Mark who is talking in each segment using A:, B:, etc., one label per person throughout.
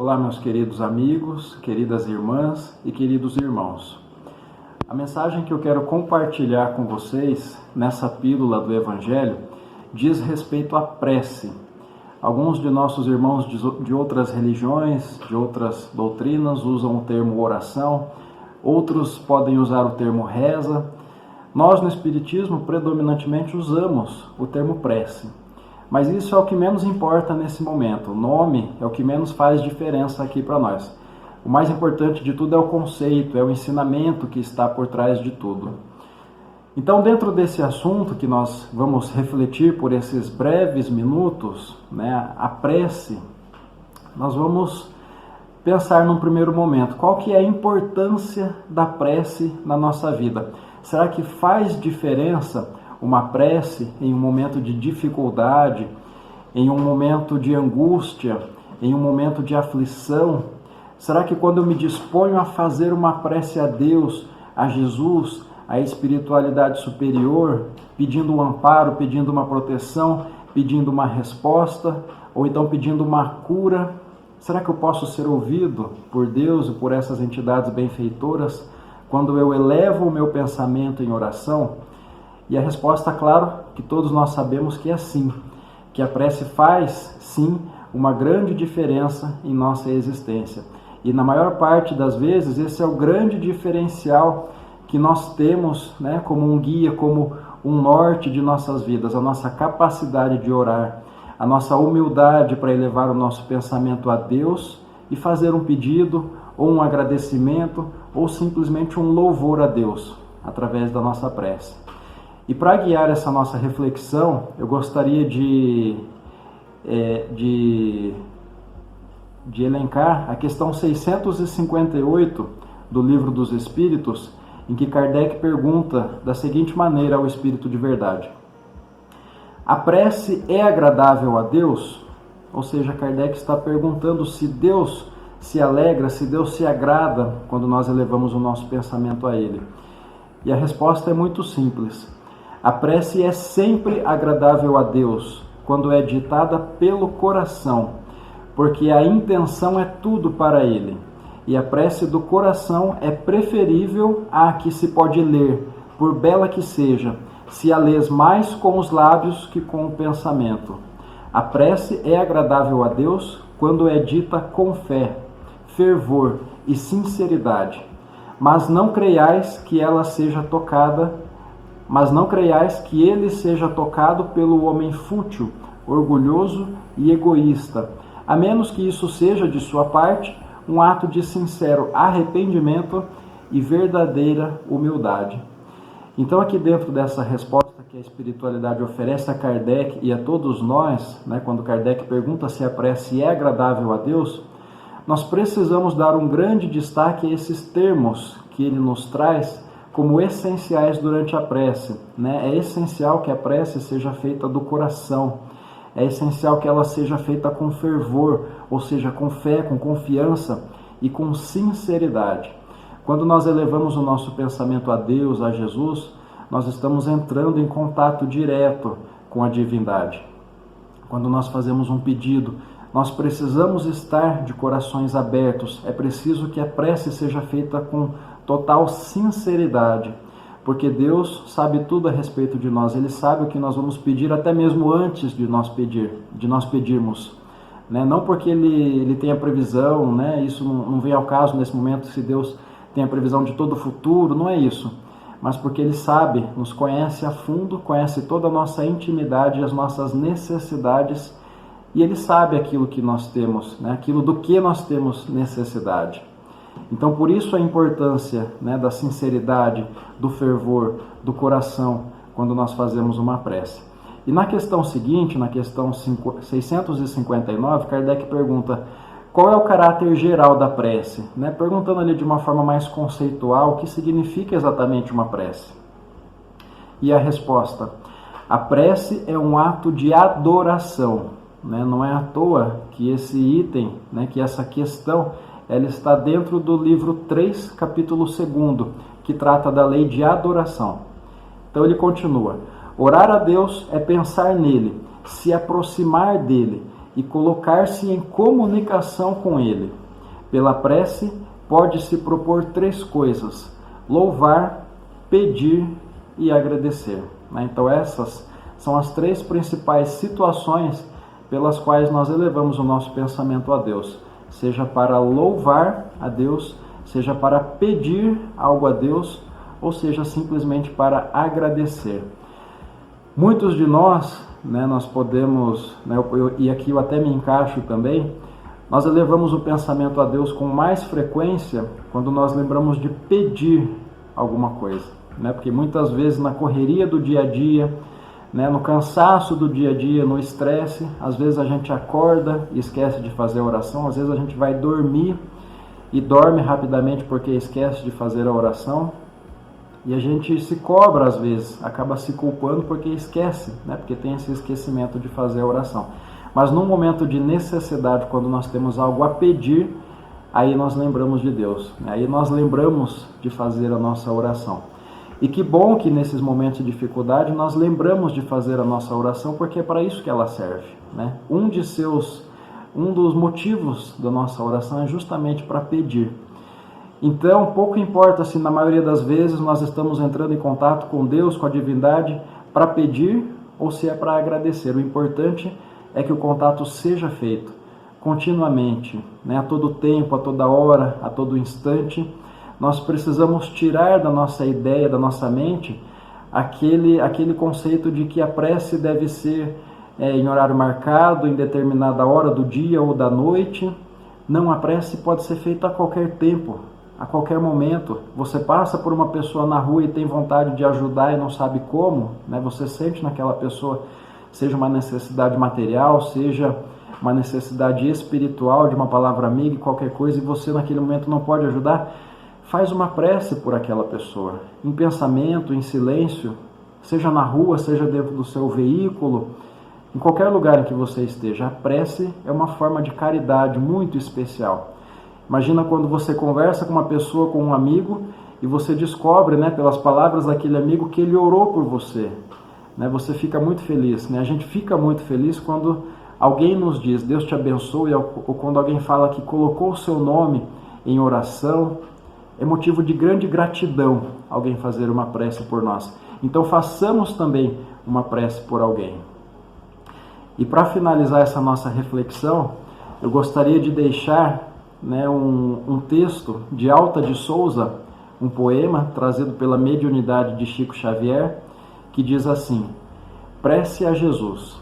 A: Olá, meus queridos amigos, queridas irmãs e queridos irmãos. A mensagem que eu quero compartilhar com vocês nessa pílula do Evangelho diz respeito à prece. Alguns de nossos irmãos de outras religiões, de outras doutrinas, usam o termo oração, outros podem usar o termo reza. Nós, no Espiritismo, predominantemente usamos o termo prece. Mas isso é o que menos importa nesse momento. O nome é o que menos faz diferença aqui para nós. O mais importante de tudo é o conceito, é o ensinamento que está por trás de tudo. Então, dentro desse assunto que nós vamos refletir por esses breves minutos, a prece, nós vamos pensar num primeiro momento, qual que é a importância da prece na nossa vida? Será que faz diferença uma prece em um momento de dificuldade, em um momento de angústia, em um momento de aflição? Será que quando eu me disponho a fazer uma prece a Deus, a Jesus, a espiritualidade superior, pedindo um amparo, pedindo uma proteção, pedindo uma resposta, ou então pedindo uma cura, será que eu posso ser ouvido por Deus e por essas entidades benfeitoras quando eu elevo o meu pensamento em oração? E a resposta, claro, que todos nós sabemos que é sim, que a prece faz, sim, uma grande diferença em nossa existência. E na maior parte das vezes, esse é o grande diferencial que nós temos, como um guia, como um norte de nossas vidas, a nossa capacidade de orar, a nossa humildade para elevar o nosso pensamento a Deus e fazer um pedido, ou um agradecimento, ou simplesmente um louvor a Deus, através da nossa prece. E para guiar essa nossa reflexão, eu gostaria de elencar a questão 658 do Livro dos Espíritos, em que Kardec pergunta da seguinte maneira ao Espírito de Verdade: a prece é agradável a Deus? Ou seja, Kardec está perguntando se Deus se alegra, se Deus se agrada quando nós elevamos o nosso pensamento a Ele. E a resposta é muito simples. A prece é sempre agradável a Deus quando é ditada pelo coração, porque a intenção é tudo para Ele. E a prece do coração é preferível à que se pode ler, por bela que seja, se a lês mais com os lábios que com o pensamento. A prece é agradável a Deus quando é dita com fé, fervor e sinceridade. Mas não creiais que ele seja tocado pelo homem fútil, orgulhoso e egoísta, a menos que isso seja, de sua parte, um ato de sincero arrependimento e verdadeira humildade. Então, aqui dentro dessa resposta que a espiritualidade oferece a Kardec e a todos nós, quando Kardec pergunta se a prece é agradável a Deus, nós precisamos dar um grande destaque a esses termos que ele nos traz como essenciais durante a prece. É essencial que a prece seja feita do coração, é essencial que ela seja feita com fervor, ou seja, com fé, com confiança e com sinceridade. Quando nós elevamos o nosso pensamento a Deus, a Jesus, nós estamos entrando em contato direto com a divindade. Quando nós fazemos um pedido, nós precisamos estar de corações abertos, é preciso que a prece seja feita com total sinceridade, porque Deus sabe tudo a respeito de nós, Ele sabe o que nós vamos pedir até mesmo antes de nós pedirmos. Não porque Ele tem a previsão, isso não vem ao caso nesse momento, se Deus tem a previsão de todo o futuro, não é isso, mas porque Ele sabe, nos conhece a fundo, conhece toda a nossa intimidade e as nossas necessidades, e Ele sabe aquilo que nós temos, aquilo do que nós temos necessidade. Então, por isso a importância da sinceridade, do fervor, do coração, quando nós fazemos uma prece. E na questão seguinte, na questão 659, Kardec pergunta qual é o caráter geral da prece, perguntando ali de uma forma mais conceitual o que significa exatamente uma prece. E a resposta: a prece é um ato de adoração. Não é à toa que esse item, que essa questão, ela está dentro do livro 3, capítulo 2, que trata da lei de adoração. Então ele continua: orar a Deus é pensar nele, se aproximar dele e colocar-se em comunicação com Ele. Pela prece, pode-se propor 3 coisas: louvar, pedir e agradecer. Então essas são as 3 principais situações pelas quais nós elevamos o nosso pensamento a Deus, seja para louvar a Deus, seja para pedir algo a Deus, ou seja simplesmente para agradecer. Muitos de nós, nós podemos, e aqui eu até me encaixo também, nós elevamos o pensamento a Deus com mais frequência quando nós lembramos de pedir alguma coisa, porque muitas vezes na correria do dia a dia, no cansaço do dia a dia, no estresse, às vezes a gente acorda e esquece de fazer a oração, às vezes a gente vai dormir e dorme rapidamente porque esquece de fazer a oração, e a gente se cobra às vezes, acaba se culpando porque esquece, porque tem esse esquecimento de fazer a oração. Mas num momento de necessidade, quando nós temos algo a pedir, aí nós lembramos de Deus, aí nós lembramos de fazer a nossa oração. E que bom que nesses momentos de dificuldade nós lembramos de fazer a nossa oração, porque é para isso que ela serve. Um dos motivos da nossa oração é justamente para pedir. Então, pouco importa se na maioria das vezes nós estamos entrando em contato com Deus, com a divindade, para pedir ou se é para agradecer. O importante é que o contato seja feito continuamente, a todo tempo, a toda hora, a todo instante. Nós precisamos tirar da nossa ideia, da nossa mente, aquele conceito de que a prece deve ser em horário marcado, em determinada hora do dia ou da noite. Não, a prece pode ser feita a qualquer tempo, a qualquer momento. Você passa por uma pessoa na rua e tem vontade de ajudar e não sabe como, você sente naquela pessoa, seja uma necessidade material, seja uma necessidade espiritual, de uma palavra amiga, qualquer coisa, e você naquele momento não pode ajudar. Faz uma prece por aquela pessoa, em pensamento, em silêncio, seja na rua, seja dentro do seu veículo, em qualquer lugar em que você esteja. A prece é uma forma de caridade muito especial. Imagina quando você conversa com uma pessoa, com um amigo, e você descobre, pelas palavras daquele amigo, que ele orou por você. Você fica muito feliz. A gente fica muito feliz quando alguém nos diz, Deus te abençoe, ou quando alguém fala que colocou o seu nome em oração. É motivo de grande gratidão alguém fazer uma prece por nós. Então façamos também uma prece por alguém. E para finalizar essa nossa reflexão, eu gostaria de deixar um texto de Alta de Souza, um poema trazido pela mediunidade de Chico Xavier, que diz assim: Prece a Jesus.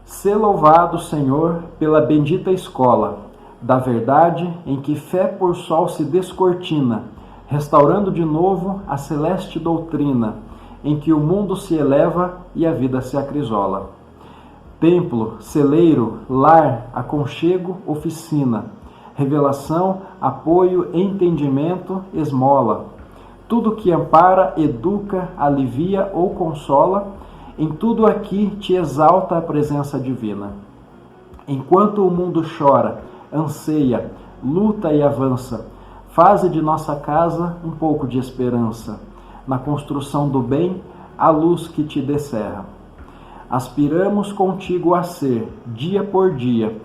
A: Sê louvado, Senhor, pela bendita escola da verdade em que fé por sol se descortina, restaurando de novo a celeste doutrina, em que o mundo se eleva e a vida se acrisola. Templo, celeiro, lar, aconchego, oficina, revelação, apoio, entendimento, esmola. Tudo que ampara, educa, alivia ou consola, em tudo aqui te exalta a presença divina. Enquanto o mundo chora, anseia, luta e avança, faze de nossa casa um pouco de esperança, na construção do bem, a luz que te descerra. Aspiramos contigo a ser, dia por dia,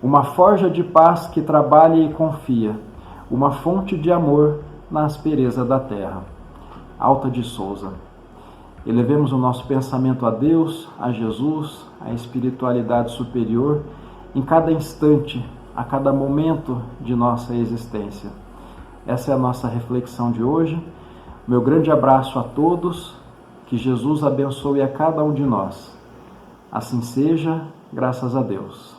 A: uma forja de paz que trabalha e confia, uma fonte de amor na aspereza da terra. Alta de Souza. Elevemos o nosso pensamento a Deus, a Jesus, à espiritualidade superior, em cada instante, a cada momento de nossa existência. Essa é a nossa reflexão de hoje. Meu grande abraço a todos, que Jesus abençoe a cada um de nós. Assim seja, graças a Deus.